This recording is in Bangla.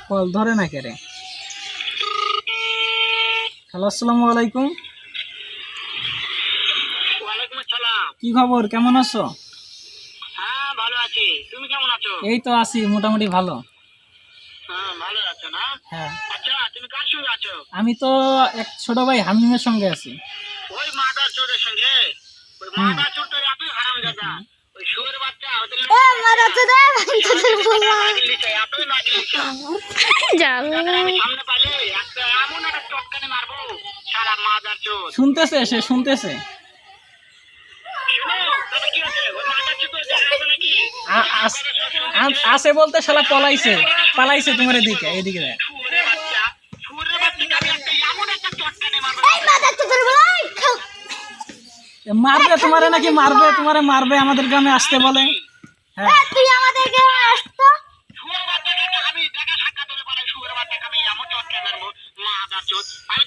কল ধরে না কে রে। হ্যালো, আসসালামু আলাইকুম। ওয়ালাইকুম আসসালাম। কি খবর, কেমন আছো? হ্যাঁ ভালো আছি, তুমি কেমন আছো? এই তো আছি মোটামুটি ভালো। হ্যাঁ ভালো আছো না? হ্যাঁ, আচ্ছা তুমি কার সঙ্গে আছো? আমি তো এক ছোট ভাই হামিমের সঙ্গে আছি। ওই মাদার চোরের সঙ্গে? ওই হুম। মাদার চোর তো এতই হারামজাদা, ওই শুয়োর বাচ্চা ওদের এতই নাগিলিচা। তাদের আমি সামনে পাইলে একটা এমন একটা চটকানি মারবো, সারা মাদার চোর। শুনতেছে, সে শুনতেছে। শুনো, তবে কি হচ্ছে? ওই মাদার চোর তো দেখাবে নাকি? আছে বলতে শালা পালাইছে পালাইছে তোমার এদিকে এদিকে দেখ। শুয়োরের বাচ্চা, শুয়োরের বাচ্চাকে আমি একটা এমন একটা চটকানি মারবো। মারবে তোমারে, নাকি মারবে তোমারে, মারবে আমাদের গ্রামে আসতে বলে। হ্যাঁ, তুই আমাদের গ্রামে আসতো। শুয়োর বাচ্চাকে আমি দেখা সাক্ষাৎ হলে পরে শুয়োর বাচ্চাকে আমি এমন চটকানি মারবো, মাদার চোর। আমি